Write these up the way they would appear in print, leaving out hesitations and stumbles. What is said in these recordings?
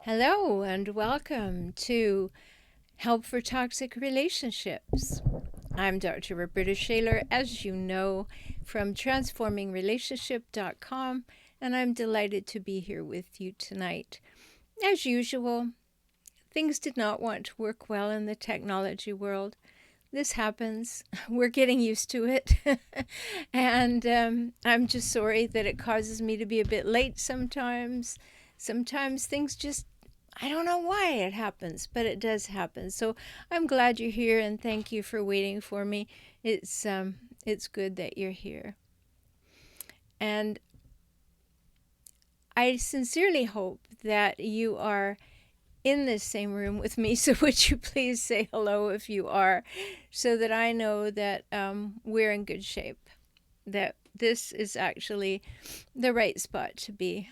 Hello and welcome to Help for Toxic Relationships. I'm Dr. Rhoberta Shaler, as you know, from transformingrelationship.com, and I'm delighted to be here with you tonight. As usual, things did not want to work well in the technology world. This happens. We're getting used to it. and I'm just sorry that it causes me to be a bit late sometimes. Sometimes things just, I don't know why it happens, but it does happen. So I'm glad you're here and thank you for waiting for me. It's good that you're here. And I sincerely hope that you are in this same room with me, so would you please say hello if you are, so that I know that we're in good shape, that this is actually the right spot to be.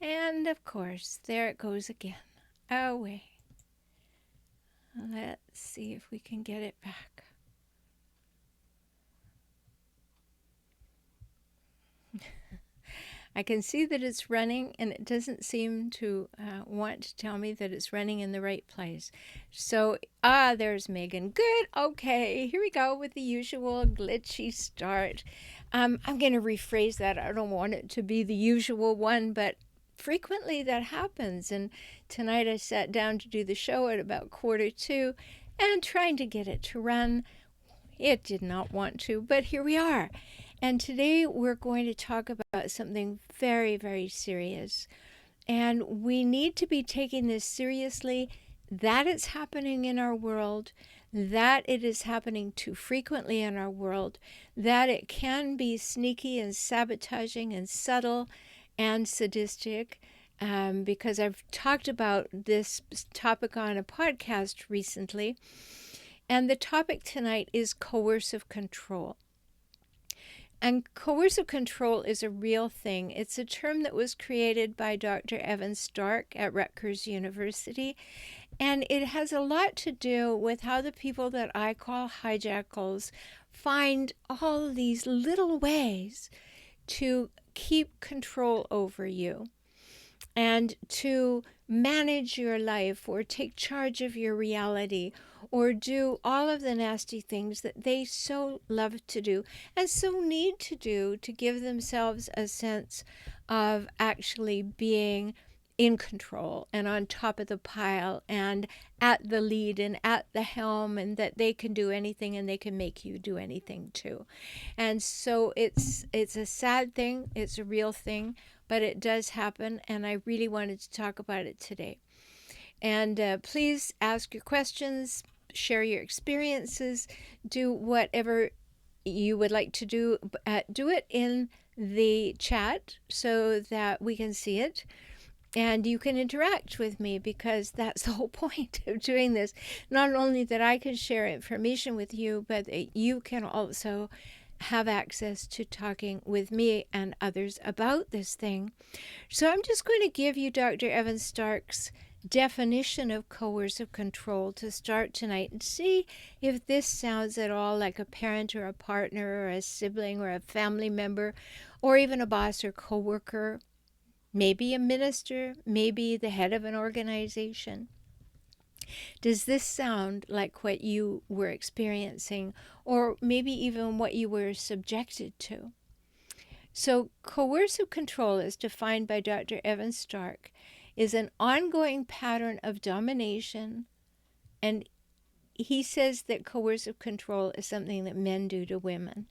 And of course, there it goes again. Away. Let's see if we can get it back. I can see that it's running, and it doesn't seem to want to tell me that it's running in the right place. So, there's Megan. Good. Okay, here we go with the usual glitchy start. I'm going to rephrase that. I don't want it to be the usual one, but frequently that happens. And tonight I sat down to do the show at about 1:45, and trying to get it to run. It did not want to, but here we are. And today we're going to talk about something very, very serious. And we need to be taking this seriously, that it's happening in our world, that it is happening too frequently in our world, that it can be sneaky and sabotaging and subtle and sadistic. Because I've talked about this topic on a podcast recently. And the topic tonight is coercive control. And coercive control is a real thing. It's a term that was created by Dr. Evan Stark at Rutgers University. And it has a lot to do with how the people that I call hijackals find all these little ways to keep control over you and to manage your life or take charge of your reality or do all of the nasty things that they so love to do and so need to do to give themselves a sense of actually being in control and on top of the pile and at the lead and at the helm, and that they can do anything and they can make you do anything too. And so it's a sad thing, it's a real thing, but it does happen, and I really wanted to talk about it today. And please ask your questions, share your experiences, do whatever you would like to do. Do it in the chat so that we can see it. And you can interact with me, because that's the whole point of doing this. Not only that I can share information with you, but that you can also have access to talking with me and others about this thing. So I'm just going to give you Dr. Evan Stark's definition of coercive control to start tonight, and see if this sounds at all like a parent or a partner or a sibling or a family member or even a boss or coworker, maybe a minister, maybe the head of an organization. Does this sound like what you were experiencing, or maybe even what you were subjected to? So, coercive control, as defined by Dr. Evan Stark, is an ongoing pattern of domination. And he says that coercive control is something that men do to women,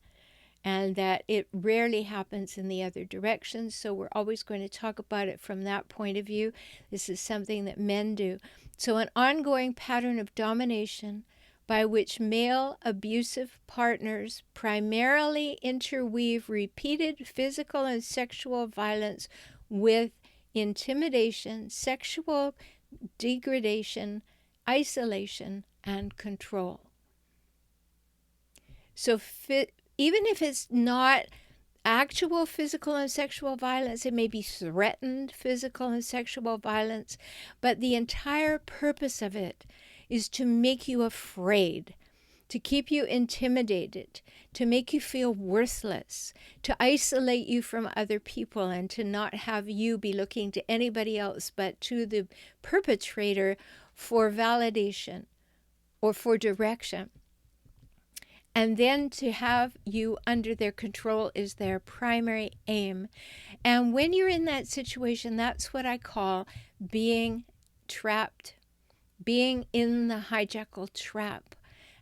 and that it rarely happens in the other direction. So we're always going to talk about it from that point of view. This is something that men do. So an ongoing pattern of domination by which male abusive partners primarily interweave repeated physical and sexual violence with intimidation, sexual degradation, isolation, and control. So even if it's not actual physical and sexual violence. It may be threatened physical and sexual violence, but the entire purpose of it is to make you afraid, to keep you intimidated, to make you feel worthless, to isolate you from other people, and to not have you be looking to anybody else but to the perpetrator for validation or for direction. And then to have you under their control is their primary aim. And when you're in that situation, that's what I call being trapped, being in the hijackal trap.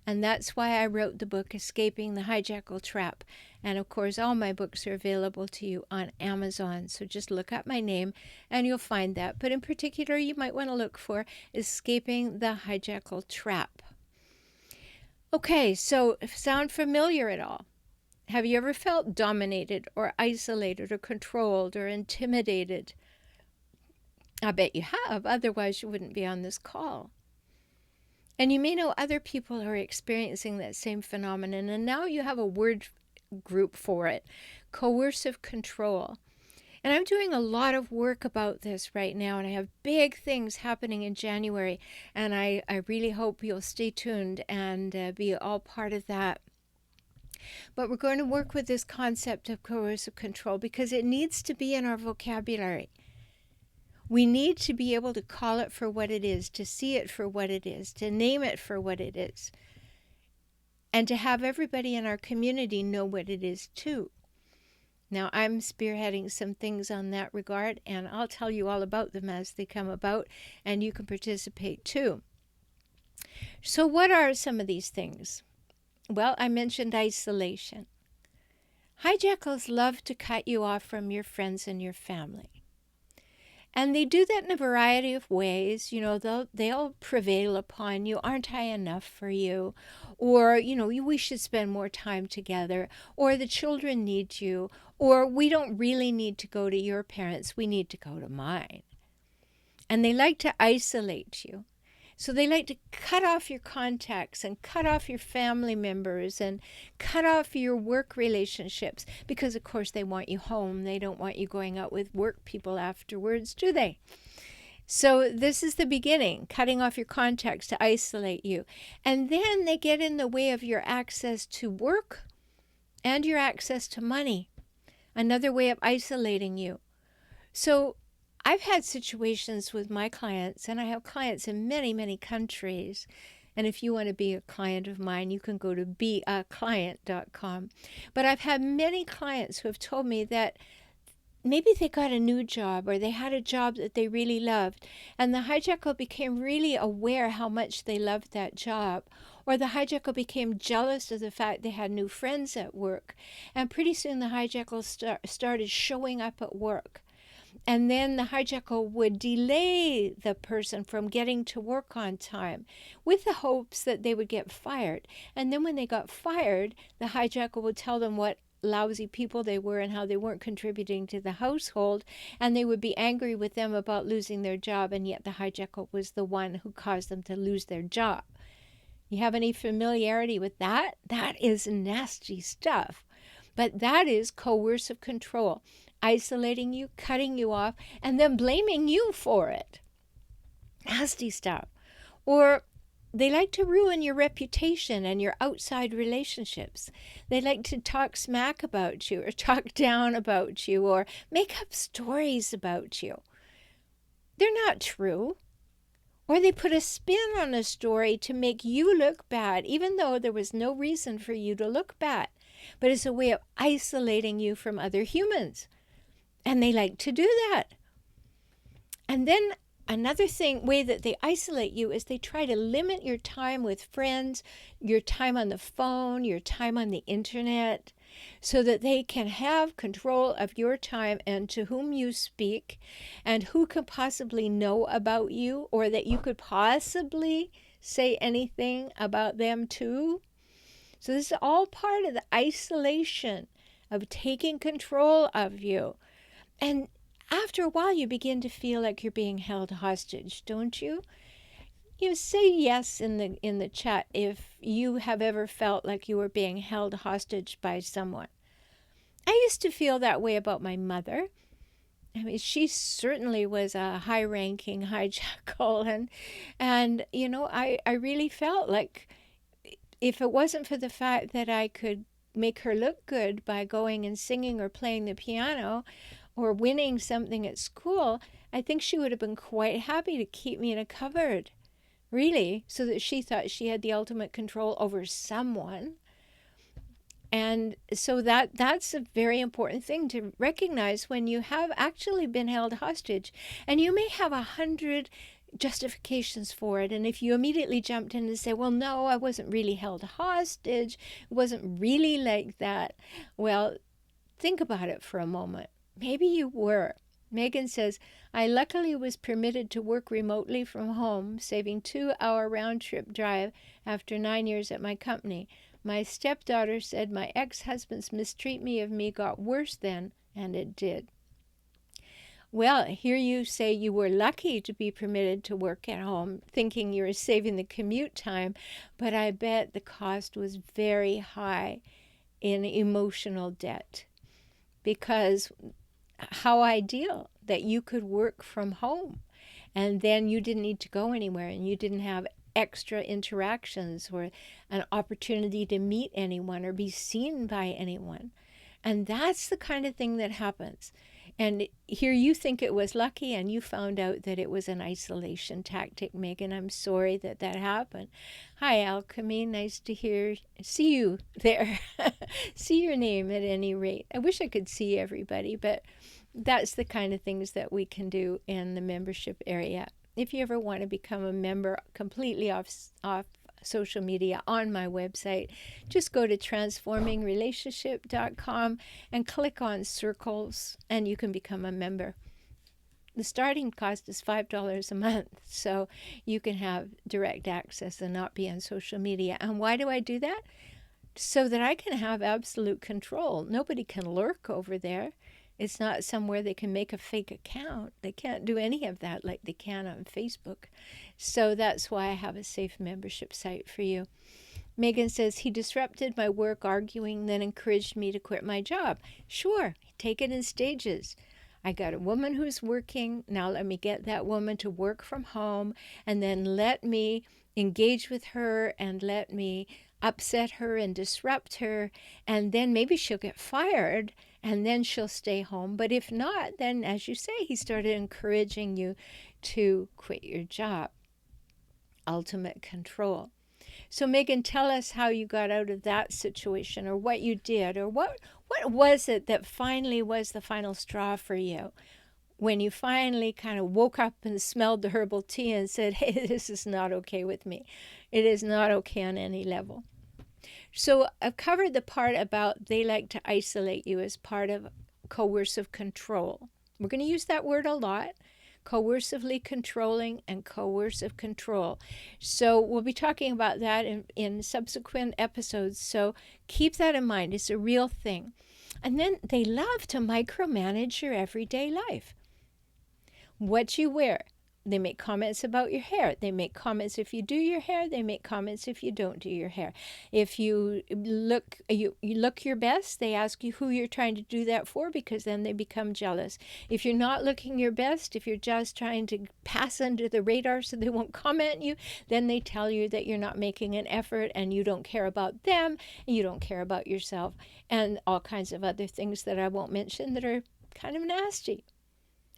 And that's why I wrote the book, Escaping the Hijackal Trap. And of course, all my books are available to you on Amazon. So just look up my name and you'll find that. But in particular, you might want to look for Escaping the Hijackal Trap. Okay, so sound familiar at all? Have you ever felt dominated or isolated or controlled or intimidated? I bet you have, otherwise you wouldn't be on this call. And you may know other people who are experiencing that same phenomenon, and now you have a word group for it, coercive control. And I'm doing a lot of work about this right now, and I have big things happening in January, and I really hope you'll stay tuned and be all part of that. But we're going to work with this concept of coercive control because it needs to be in our vocabulary. We need to be able to call it for what it is, to see it for what it is, to name it for what it is, and to have everybody in our community know what it is too. Now, I'm spearheading some things on that regard, and I'll tell you all about them as they come about, and you can participate too. So what are some of these things? Well, I mentioned isolation. Hijackals love to cut you off from your friends and your family. And they do that in a variety of ways. You know, they'll prevail upon you. Aren't I enough for you? Or, you know, we should spend more time together. Or the children need you. Or we don't really need to go to your parents. We need to go to mine. And they like to isolate you. So they like to cut off your contacts and cut off your family members and cut off your work relationships because, of course, they want you home. They don't want you going out with work people afterwards, do they? So this is the beginning, cutting off your contacts to isolate you. And then they get in the way of your access to work and your access to money, another way of isolating you. So I've had situations with my clients, and I have clients in many, many countries. And if you want to be a client of mine, you can go to beaclient.com. But I've had many clients who have told me that maybe they got a new job or they had a job that they really loved, and the hijackal became really aware how much they loved that job. Or the hijackal became jealous of the fact they had new friends at work. And pretty soon the hijackal started showing up at work. And then the hijackal would delay the person from getting to work on time with the hopes that they would get fired. And then when they got fired, the hijackal would tell them what lousy people they were and how they weren't contributing to the household. And they would be angry with them about losing their job. And yet the hijackal was the one who caused them to lose their job. You have any familiarity with that? That is nasty stuff. But that is coercive control. Isolating you, cutting you off, and then blaming you for it. Nasty stuff. Or they like to ruin your reputation and your outside relationships. They like to talk smack about you or talk down about you or make up stories about you. They're not true. Or they put a spin on a story to make you look bad, even though there was no reason for you to look bad. But it's a way of isolating you from other humans. And they like to do that. And then another way that they isolate you is they try to limit your time with friends, your time on the phone, your time on the internet, so that they can have control of your time and to whom you speak and who could possibly know about you or that you could possibly say anything about them too. So this is all part of the isolation of taking control of you. And after a while, you begin to feel like you're being held hostage, don't you? You say yes in the chat if you have ever felt like you were being held hostage by someone. I used to feel that way about my mother. I mean, she certainly was a high-ranking hijackal, and I really felt like if it wasn't for the fact that I could make her look good by going and singing or playing the piano or winning something at school, I think she would have been quite happy to keep me in a cupboard, really, so that she thought she had the ultimate control over someone. And so that's a very important thing to recognize when you have actually been held hostage. And you may have 100 justifications for it. And if you immediately jumped in and say, well, no, I wasn't really held hostage, it wasn't really like that. Well, think about it for a moment. Maybe you were. Megan says, I luckily was permitted to work remotely from home, saving 2-hour round-trip drive after 9 years at my company. My stepdaughter said my ex-husband's mistreatment of me got worse then, and it did. Well, here you say you were lucky to be permitted to work at home, thinking you were saving the commute time, but I bet the cost was very high in emotional debt. Because how ideal that you could work from home and then you didn't need to go anywhere and you didn't have extra interactions or an opportunity to meet anyone or be seen by anyone. And that's the kind of thing that happens. And here you think it was lucky and you found out that it was an isolation tactic, Megan. I'm sorry that that happened. Hi, Alchemy. Nice to see you there. See your name at any rate. I wish I could see everybody, but that's the kind of things that we can do in the membership area. If you ever want to become a member completely off social media on my website, just go to transformingrelationship.com and click on circles and you can become a member. The starting cost is $5 a month, so you can have direct access and not be on social media. And why do I do that? So that I can have absolute control. Nobody can lurk over there. It's not somewhere they can make a fake account. They can't do any of that like they can on Facebook. So that's why I have a safe membership site for you. Megan says, he disrupted my work arguing, then encouraged me to quit my job. Sure, take it in stages. I got a woman who's working. Now let me get that woman to work from home, and then let me engage with her and let me upset her and disrupt her, and then maybe she'll get fired and then she'll stay home. But if not, then as you say, he started encouraging you to quit your job. Ultimate control. So Megan, tell us how you got out of that situation, or what you did, or what was it that finally was the final straw for you when you finally kind of woke up and smelled the herbal tea and said, hey, this is not okay with me. It is not okay on any level. So I've covered the part about they like to isolate you as part of coercive control. We're going to use that word a lot. Coercively controlling and coercive control. So we'll be talking about that in subsequent episodes. So keep that in mind. It's a real thing. And then they love to micromanage your everyday life. What you wear. They make comments about your hair. They make comments if you do your hair. They make comments if you don't do your hair. If you look your best, they ask you who you're trying to do that for, because then they become jealous. If you're not looking your best, if you're just trying to pass under the radar so they won't comment on you, then they tell you that you're not making an effort and you don't care about them and you don't care about yourself, and all kinds of other things that I won't mention that are kind of nasty.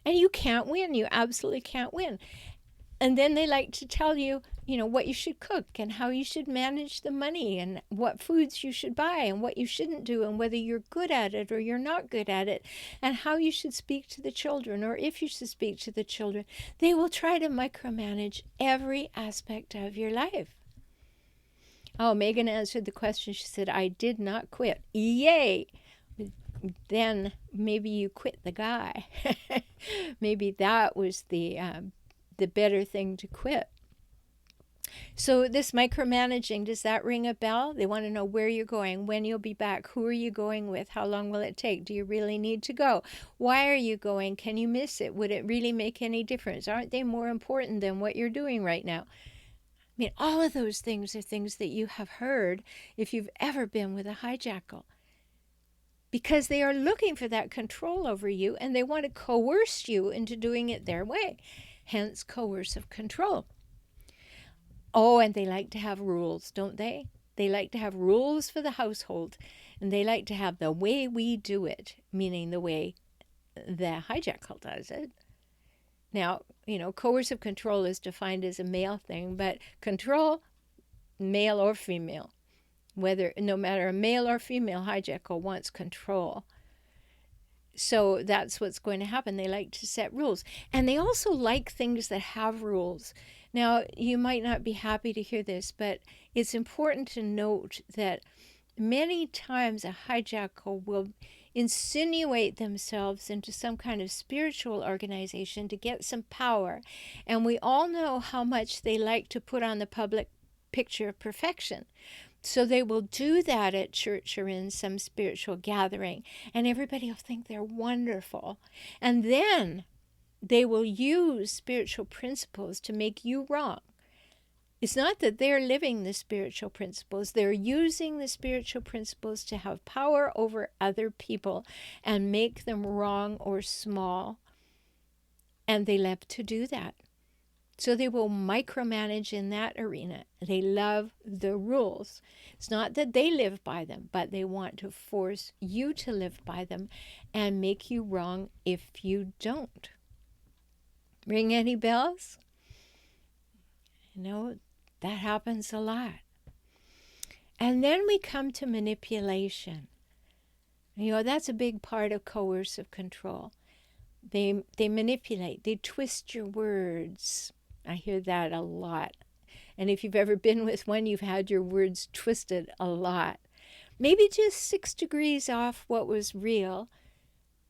And you can't win. You absolutely can't win. And then they like to tell you, what you should cook and how you should manage the money and what foods you should buy and what you shouldn't do and whether you're good at it or you're not good at it and how you should speak to the children or if you should speak to the children. They will try to micromanage every aspect of your life. Oh, Megan answered the question. She said, I did not quit. Yay! Then maybe you quit the guy. Maybe that was the better thing to quit. So this micromanaging, does that ring a bell? They want to know where you're going, when you'll be back, who are you going with, how long will it take, do you really need to go, why are you going, can you miss it, would it really make any difference, aren't they more important than what you're doing right now? I mean, all of those things are things that you have heard if you've ever been with a hijackal. because they are looking for that control over you and they want to coerce you into doing it their way. Hence, coercive control. Oh, and they like to have rules, don't they? They like to have rules for the household, and they like to have the way we do it, meaning the way the hijackal does it. Now, coercive control is defined as a male thing, but control, male or female, no matter a male or female hijackal wants control. So that's what's going to happen. They like to set rules. And they also like things that have rules. Now, you might not be happy to hear this, but it's important to note that many times a hijackal will insinuate themselves into some kind of spiritual organization to get some power. And we all know how much they like to put on the public picture of perfection. So they will do that at church or in some spiritual gathering, and everybody will think they're wonderful. And then they will use spiritual principles to make you wrong. It's not that they're living the spiritual principles. They're using the spiritual principles to have power over other people and make them wrong or small. And they love to do that. So they will micromanage in that arena. They love the rules. It's not that they live by them, but they want to force you to live by them and make you wrong if you don't. Ring any bells? That happens a lot. And then we come to manipulation. That's a big part of coercive control. They manipulate. They twist your words. I hear that a lot. And if you've ever been with one, you've had your words twisted a lot. Maybe just 6 degrees off what was real,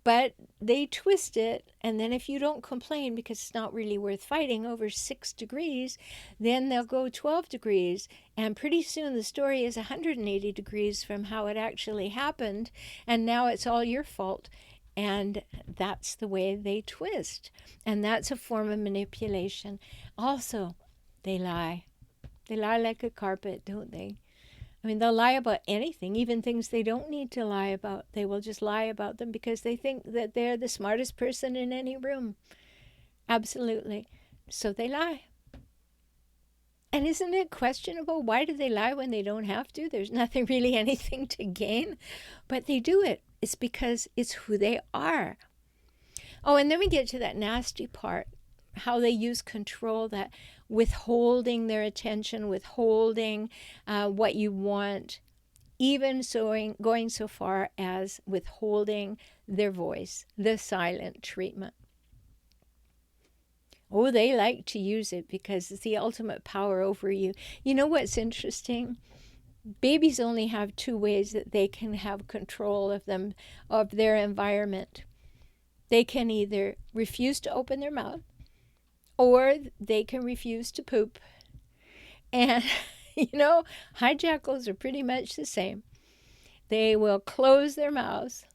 but they twist it. And then if you don't complain because it's not really worth fighting over 6 degrees, then they'll go 12 degrees. And pretty soon the story is 180 degrees from how it actually happened. And now it's all your fault. And that's the way they twist. And that's a form of manipulation. Also, they lie. They lie like a carpet, don't they? They'll lie about anything, even things they don't need to lie about. They will just lie about them because they think that they're the smartest person in any room. Absolutely. So they lie. And isn't it questionable? Why do they lie when they don't have to? There's nothing really anything to gain, but they do it. It's because it's who they are. Oh, and then we get to that nasty part, how they use control, that withholding their attention, withholding what you want, even going so far as withholding their voice, the silent treatment. Oh, they like to use it because it's the ultimate power over you. You know what's interesting? Babies only have 2 ways that they can have control of their environment. They can either refuse to open their mouth, or they can refuse to poop. And, hijackals are pretty much the same. They will close their mouths,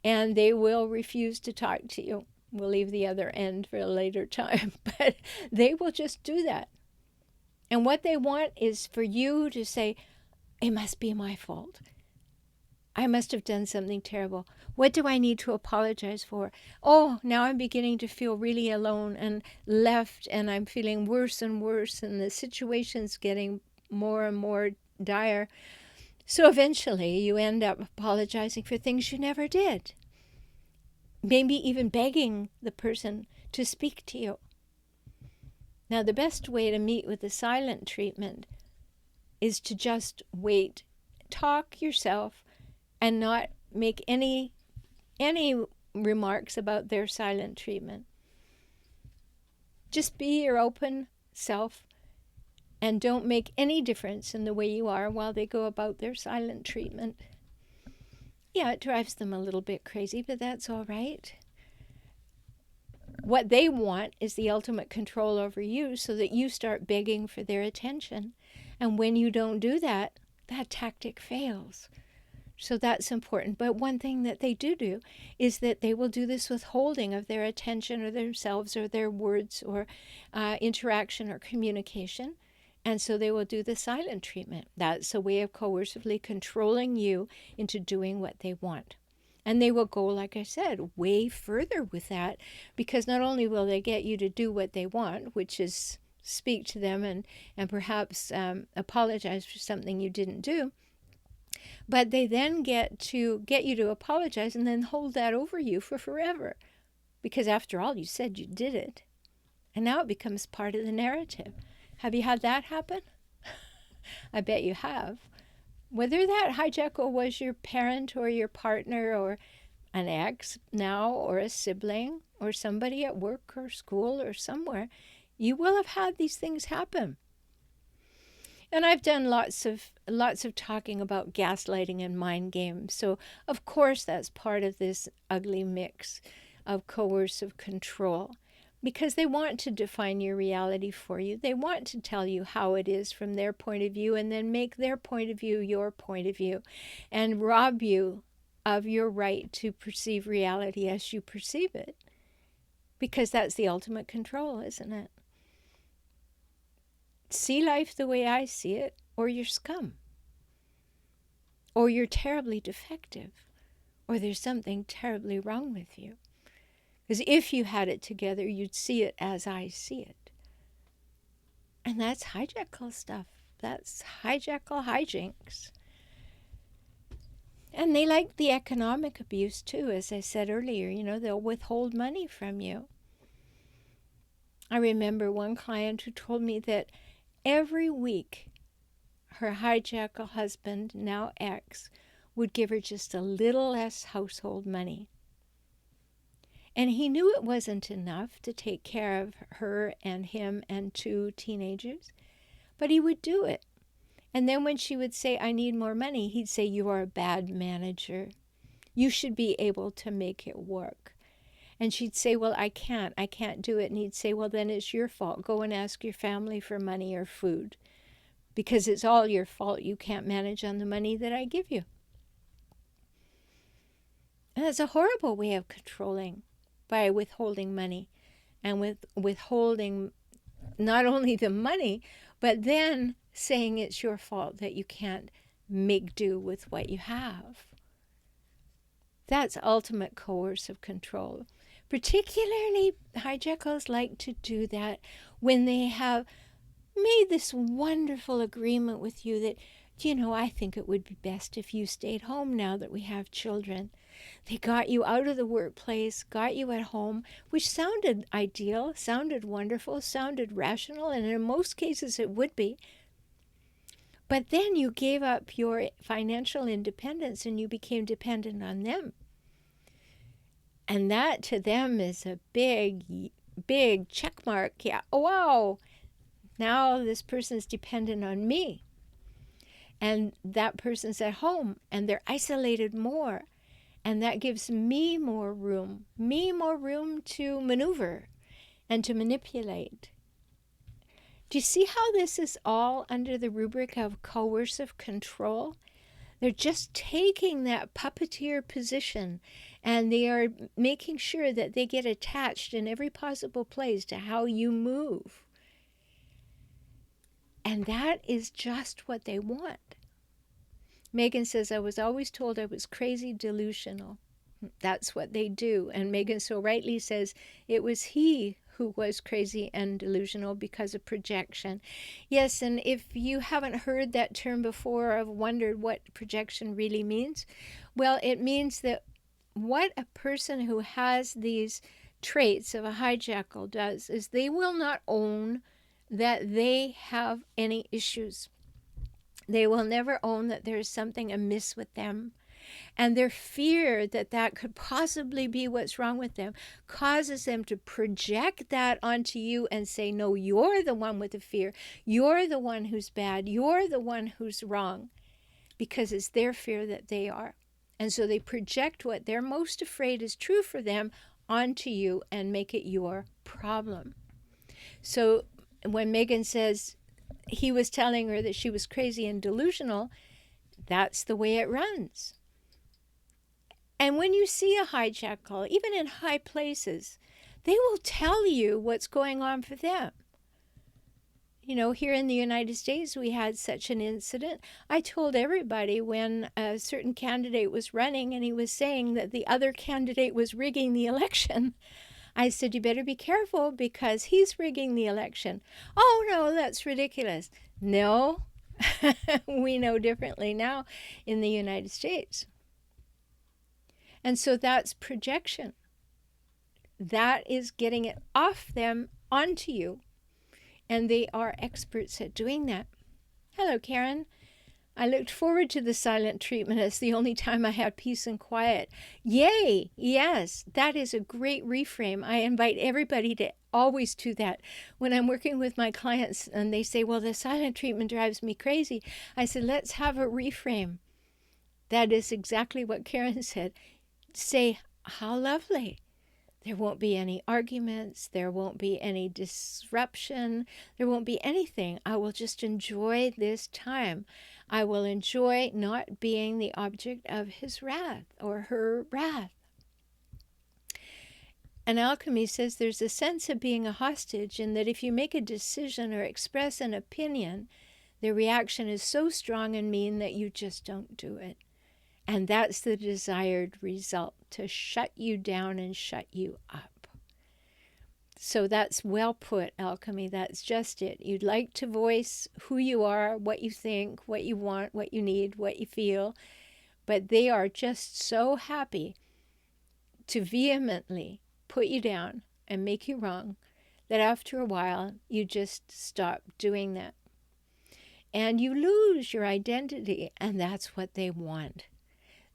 and they will refuse to talk to you. We'll leave the other end for a later time, but they will just do that. And what they want is for you to say, it must be my fault. I must have done something terrible. What do I need to apologize for? Oh, now I'm beginning to feel really alone and left, and I'm feeling worse and worse, and the situation's getting more and more dire. So eventually you end up apologizing for things you never did. Maybe even begging the person to speak to you. Now, the best way to meet with the silent treatment is to just wait, talk yourself, and not make any remarks about their silent treatment. Just be your open self and don't make any difference in the way you are while they go about their silent treatment. Yeah, it drives them a little bit crazy, but that's all right. What they want is the ultimate control over you so that you start begging for their attention. And when you don't do that, that tactic fails. So that's important. But one thing that they do is that they will do this withholding of their attention or themselves or their words or interaction or communication. And so they will do the silent treatment. That's a way of coercively controlling you into doing what they want. And they will go, like I said, way further with that, because not only will they get you to do what they want, which is speak to them and perhaps apologize for something you didn't do, but they then get you to apologize and then hold that over you for forever. Because after all, you said you did it. And now it becomes part of the narrative. Have you had that happen? I bet you have. Whether that hijackal was your parent or your partner or an ex now or a sibling or somebody at work or school or somewhere, you will have had these things happen. And I've done lots of talking about gaslighting and mind games. So of course that's part of this ugly mix of coercive control. Because they want to define your reality for you. They want to tell you how it is from their point of view and then make their point of view your point of view and rob you of your right to perceive reality as you perceive it. Because that's the ultimate control, isn't it? See life the way I see it, or you're scum. Or you're terribly defective. Or there's something terribly wrong with you. Because if you had it together, you'd see it as I see it. And that's hijackal stuff. That's hijackal hijinks. And they like the economic abuse too, as I said earlier. They'll withhold money from you. I remember one client who told me that every week her hijackal husband, now ex, would give her just a little less household money. And he knew it wasn't enough to take care of her and him and 2 teenagers, but he would do it. And then when she would say, I need more money, he'd say, you are a bad manager. You should be able to make it work. And she'd say, well, I can't do it. And he'd say, well, then it's your fault. Go and ask your family for money or food, because it's all your fault. You can't manage on the money that I give you. And that's a horrible way of controlling, by withholding money and withholding not only the money, but then saying it's your fault that you can't make do with what you have. That's ultimate coercive control. Particularly, hijackals like to do that when they have made this wonderful agreement with you that, I think it would be best if you stayed home now that we have children. They got you out of the workplace, got you at home, which sounded ideal, sounded wonderful, sounded rational, and in most cases it would be. But then you gave up your financial independence and you became dependent on them. And that to them is a big, big check mark. Yeah, oh, wow, now this person's dependent on me. And that person's at home and they're isolated more. And that gives me more room to maneuver and to manipulate. Do you see how this is all under the rubric of coercive control? They're just taking that puppeteer position and they are making sure that they get attached in every possible place to how you move. And that is just what they want. Megan says, I was always told I was crazy delusional. That's what they do. And Megan so rightly says it was he who was crazy and delusional because of projection. Yes, and if you haven't heard that term before or wondered what projection really means, well, it means that what a person who has these traits of a hijackal does is they will not own that they have any issues. They will never own that there is something amiss with them. And their fear that that could possibly be what's wrong with them causes them to project that onto you and say, no, you're the one with the fear. You're the one who's bad. You're the one who's wrong. Because it's their fear that they are. And so they project what they're most afraid is true for them onto you and make it your problem. So when Megan says he was telling her that she was crazy and delusional, that's the way it runs. And when you see a hijackal, even in high places, they will tell you what's going on for them. Here in the United States, we had such an incident. I told everybody when a certain candidate was running and he was saying that the other candidate was rigging the election. I said, you better be careful because he's rigging the election. Oh, no, that's ridiculous. No, we know differently now in the United States. And so that's projection. That is getting it off them onto you. And they are experts at doing that. Hello, Karen. I looked forward to the silent treatment as the only time I had peace and quiet. Yay! Yes, that is a great reframe. I invite everybody to always do that. When I'm working with my clients and they say, well, the silent treatment drives me crazy, I said, let's have a reframe. That is exactly what Karen said. Say, how lovely. There won't be any arguments. There won't be any disruption. There won't be anything. I will just enjoy this time. I will enjoy not being the object of his wrath or her wrath. And alchemy says there's a sense of being a hostage in that if you make a decision or express an opinion, the reaction is so strong and mean that you just don't do it. And that's the desired result, to shut you down and shut you up. So that's well put, alchemy. That's just it. You'd like to voice who you are, what you think, what you want, what you need, what you feel. But they are just so happy to vehemently put you down and make you wrong that after a while you just stop doing that. And you lose your identity, and that's what they want.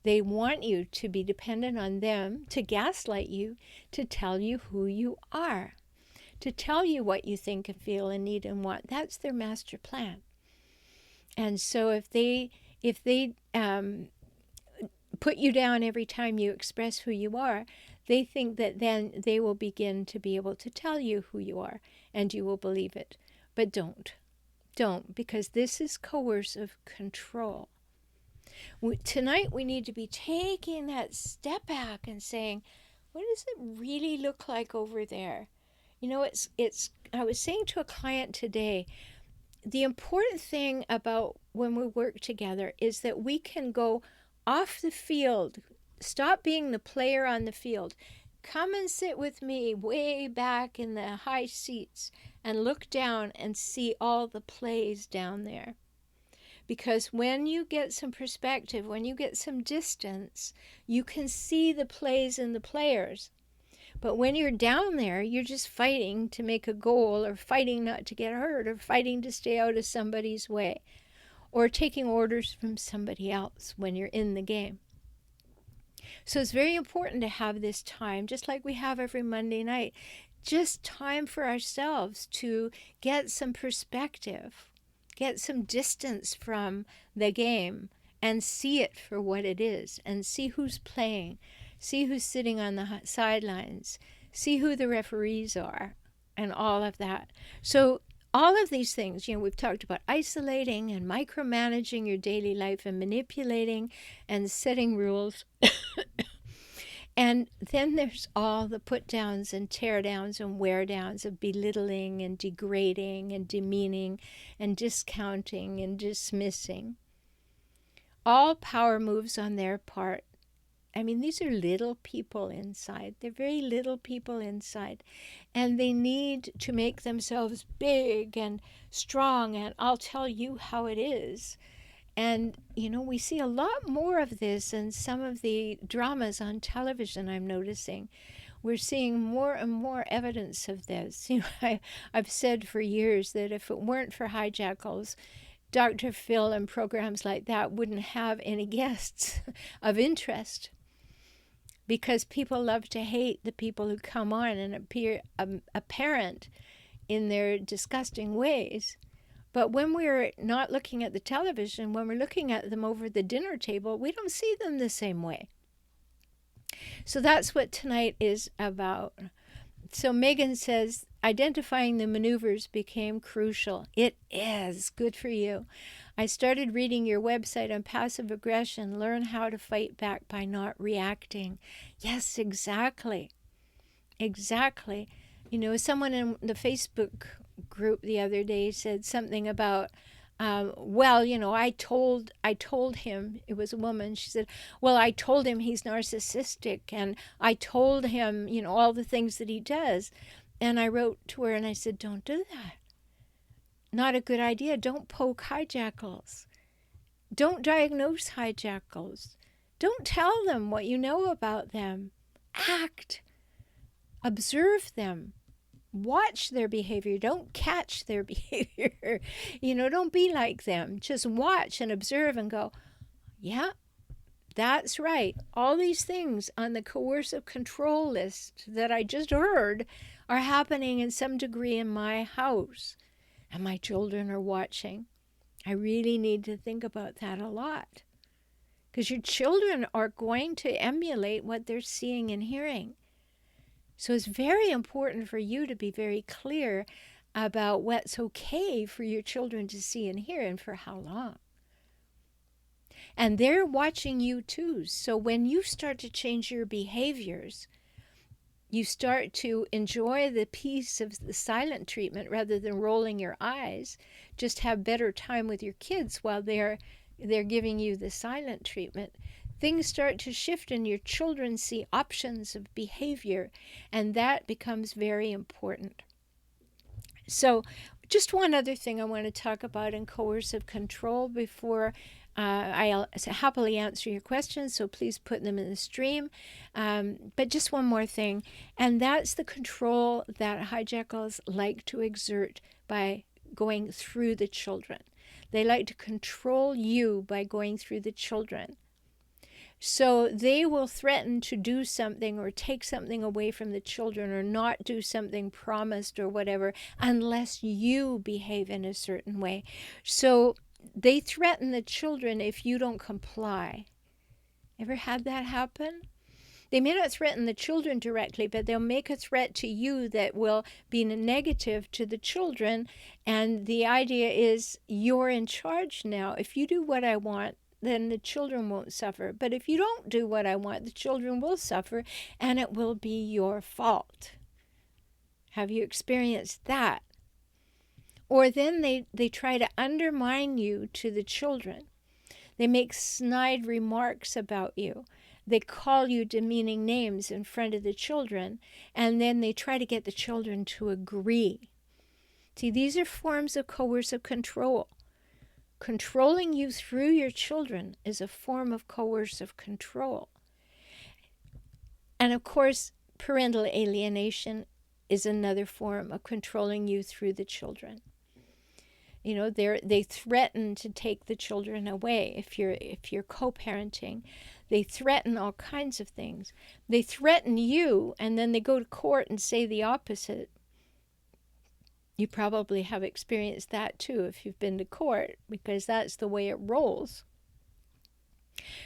They want you to be dependent on them, to gaslight you, to tell you who you are, to tell you what you think and feel and need and want. That's their master plan. And so if they put you down every time you express who you are, they think that then they will begin to be able to tell you who you are and you will believe it. But don't, because this is coercive control. Tonight we need to be taking that step back and saying, what does it really look like over there? I was saying to a client today, the important thing about when we work together is that we can go off the field, stop being the player on the field, come and sit with me way back in the high seats and look down and see all the plays down there. Because when you get some perspective, when you get some distance, you can see the plays and the players. But when you're down there, you're just fighting to make a goal, or fighting not to get hurt, or fighting to stay out of somebody's way, or taking orders from somebody else when you're in the game. So it's very important to have this time, just like we have every Monday night, just time for ourselves to get some perspective, get some distance from the game and see it for what it is, and see who's playing, see who's sitting on the sidelines, see who the referees are, and all of that. So all of these things, we've talked about isolating and micromanaging your daily life and manipulating and setting rules. And then there's all the put downs and tear downs and wear downs of belittling and degrading and demeaning and discounting and dismissing. All power moves on their part. I mean, these are little people inside. They're very little people inside. And they need to make themselves big and strong, and I'll tell you how it is. And, we see a lot more of this in some of the dramas on television, I'm noticing. We're seeing more and more evidence of this. I've said for years that if it weren't for Hijackals, Dr. Phil and programs like that wouldn't have any guests of interest, because people love to hate the people who come on and appear apparent in their disgusting ways. But when we're not looking at the television, when we're looking at them over the dinner table, we don't see them the same way. So that's what tonight is about. So Megan says, identifying the maneuvers became crucial. It is. Good for you. I started reading your website on passive aggression, learn how to fight back by not reacting. Yes, exactly. Exactly. Someone in the Facebook group the other day said something about, well, I told him, it was a woman, she said, well, I told him he's narcissistic, and I told him, all the things that he does. And I wrote to her and I said, don't do that. Not a good idea. Don't poke hijackals. Don't diagnose hijackals. Don't tell them what you know about them. Act. Observe them. Watch their behavior. Don't catch their behavior. Don't be like them. Just watch and observe and go, yeah, that's right. All these things on the coercive control list that I just heard are happening in some degree in my house. And my children are watching. I really need to think about that a lot. Because your children are going to emulate what they're seeing and hearing. So it's very important for you to be very clear about what's okay for your children to see and hear and for how long. And they're watching you too. So when you start to change your behaviors, you start to enjoy the peace of the silent treatment rather than rolling your eyes. Just have better time with your kids while they're giving you the silent treatment. Things start to shift and your children see options of behavior, and that becomes very important. So just one other thing I want to talk about in coercive control before I'll happily answer your questions, so please put them in the stream. But just one more thing, and that's the control that hijackals like to exert by going through the children. They like to control you by going through the children. So they will threaten to do something or take something away from the children or not do something promised or whatever unless you behave in a certain way. So they threaten the children if you don't comply. Ever had that happen? They may not threaten the children directly, but they'll make a threat to you that will be negative to the children. And the idea is you're in charge now. If you do what I want, then the children won't suffer. But if you don't do what I want, the children will suffer, and it will be your fault. Have you experienced that? Or then they try to undermine you to the children. They make snide remarks about you. They call you demeaning names in front of the children, and then they try to get the children to agree. See, these are forms of coercive control. Controlling you through your children is a form of coercive control. And of course, parental alienation is another form of controlling you through the children. They threaten to take the children away if you're co-parenting. They threaten all kinds of things. They threaten you, and then they go to court and say the opposite. You probably have experienced that too if you've been to court, because that's the way it rolls.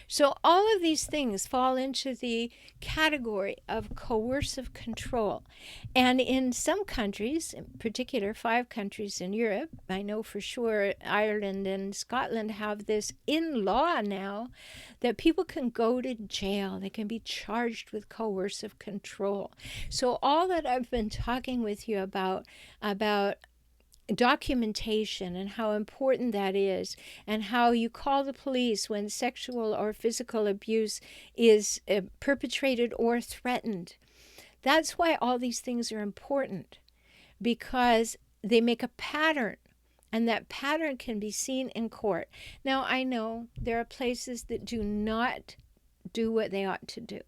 So all of these things fall into the category of coercive control. And in some countries, in particular 5 countries in Europe, I know for sure Ireland and Scotland have this in law now, that people can go to jail. They can be charged with coercive control. So all that I've been talking with you about documentation and how important that is, and how you call the police when sexual or physical abuse is perpetrated or threatened. That's why all these things are important, because they make a pattern, and that pattern can be seen in court. Now, I know there are places that do not do what they ought to do.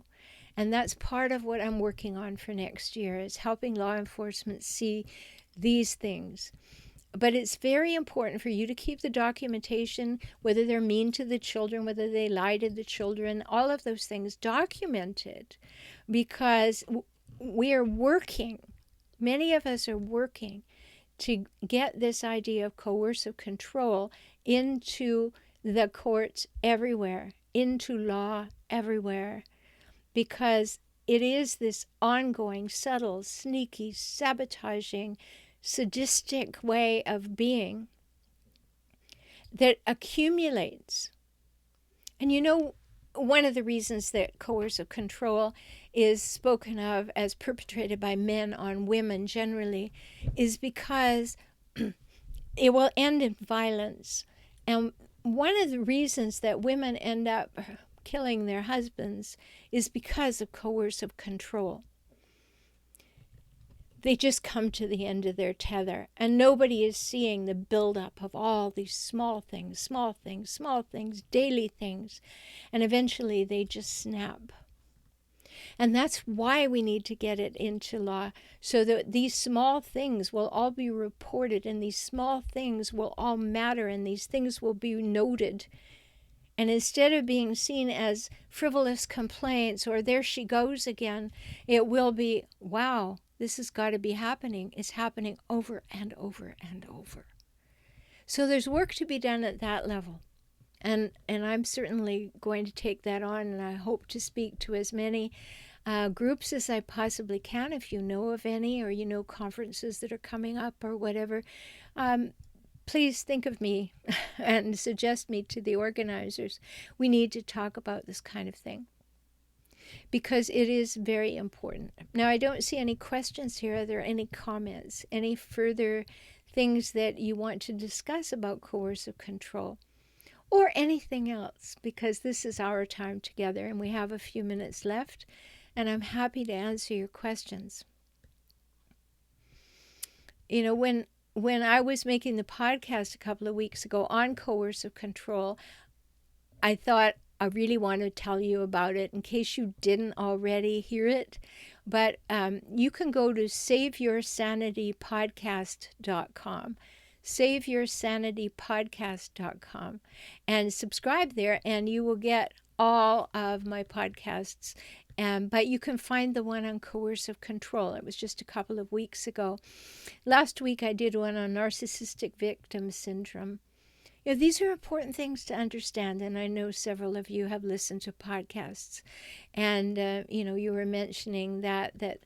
And that's part of what I'm working on for next year, is helping law enforcement see these things. But it's very important for you to keep the documentation, whether they're mean to the children, whether they lie to the children, all of those things documented, because we are working, many of us are working to get this idea of coercive control into the courts everywhere, into law everywhere, because it is this ongoing, subtle, sneaky, sabotaging, sadistic way of being that accumulates. And one of the reasons that coercive control is spoken of as perpetrated by men on women generally is because it will end in violence. And one of the reasons that women end up killing their husbands is because of coercive control. They just come to the end of their tether, and nobody is seeing the buildup of all these small things, small things, small things, daily things, and eventually they just snap. And that's why we need to get it into law, so that these small things will all be reported, and these small things will all matter, and these things will be noted. And instead of being seen as frivolous complaints or there she goes again, it will be, wow, this has got to be happening. It's happening over and over and over. So there's work to be done at that level. And I'm certainly going to take that on, and I hope to speak to as many groups as I possibly can. If you know of any, or you know conferences that are coming up or whatever, please think of me and suggest me to the organizers. We need to talk about this kind of thing because it is very important. Now, I don't see any questions here. Are there any comments, any further things that you want to discuss about coercive control or anything else? Because this is our time together and we have a few minutes left, and I'm happy to answer your questions. You know, when I was making the podcast a couple of weeks ago on coercive control, I thought I really want to tell you about it in case you didn't already hear it. But you can go to SaveYourSanityPodcast.com, SaveYourSanityPodcast.com, and subscribe there, and you will get all of my podcasts. But you can find the one on coercive control. It was just a couple of weeks ago. Last week I did one on narcissistic victim syndrome. You know, these are important things to understand, and I know several of you have listened to podcasts, and you know, you were mentioning that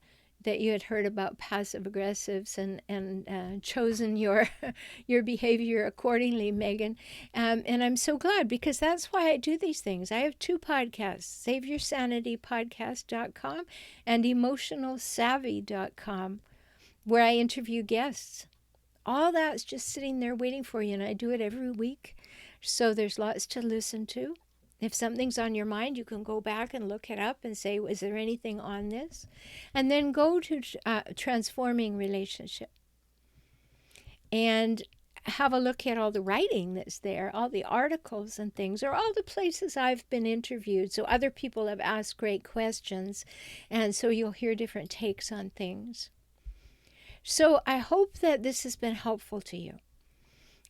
you had heard about passive aggressives and chosen your your behavior accordingly, Megan. And I'm so glad, because that's why I do these things. I have two podcasts, SaveYourSanityPodcast.com and EmotionalSavvy.com, where I interview guests. All that's just sitting there waiting for you, and I do it every week. So there's lots to listen to. If something's on your mind, you can go back and look it up and say, is there anything on this? And then go to Transforming Relationship and have a look at all the writing that's there, all the articles and things, or all the places I've been interviewed. So other people have asked great questions, and so you'll hear different takes on things. So I hope that this has been helpful to you,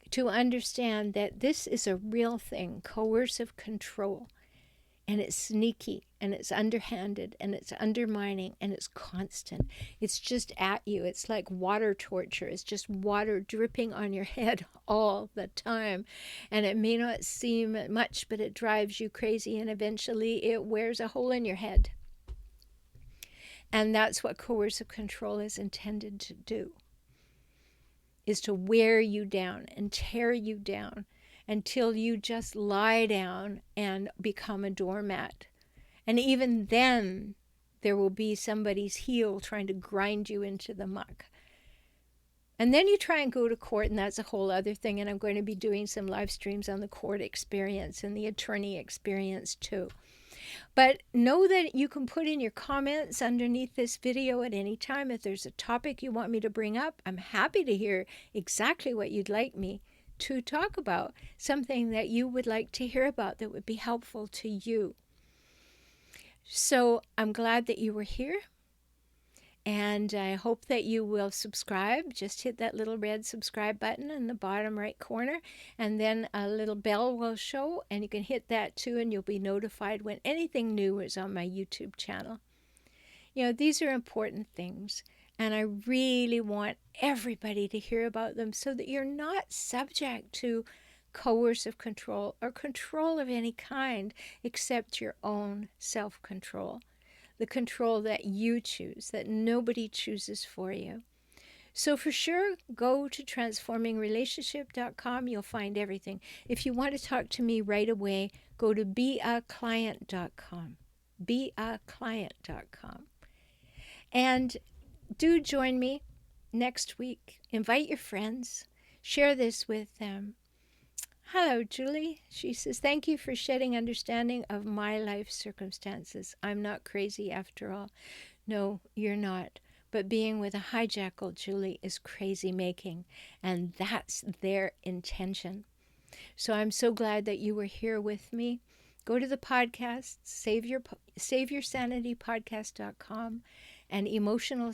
to understand that this is a real thing, coercive control, and it's sneaky, and it's underhanded, and it's undermining, and it's constant. It's just at you. It's like water torture. It's just water dripping on your head all the time, and it may not seem much, but it drives you crazy, and eventually it wears a hole in your head. And that's what coercive control is intended to do, is to wear you down and tear you down until you just lie down and become a doormat. And even then, there will be somebody's heel trying to grind you into the muck. And then you try and go to court, and that's a whole other thing. And I'm going to be doing some live streams on the court experience and the attorney experience too. But know that you can put in your comments underneath this video at any time. If there's a topic you want me to bring up, I'm happy to hear exactly what you'd like me to talk about, something that you would like to hear about that would be helpful to you. So I'm glad that you were here, and I hope that you will subscribe. Just hit that little red subscribe button in the bottom right corner, and then a little bell will show, and you can hit that too, and you'll be notified when anything new is on my YouTube channel. You know, these are important things, and I really want everybody to hear about them so that you're not subject to coercive control or control of any kind except your own self-control. The control that you choose, that nobody chooses for you. So for sure, go to transformingrelationship.com. You'll find everything. If you want to talk to me right away, go to beaclient.com. Beaclient.com. And do join me next week. Invite your friends. Share this with them. Hello, Julie. She says, thank you for shedding understanding of my life circumstances. I'm not crazy after all. No, you're not. But being with a hijackal, Julie, is crazy making. And that's their intention. So I'm so glad that you were here with me. Go to the podcast, saveyoursanity.podcast.com, and emotional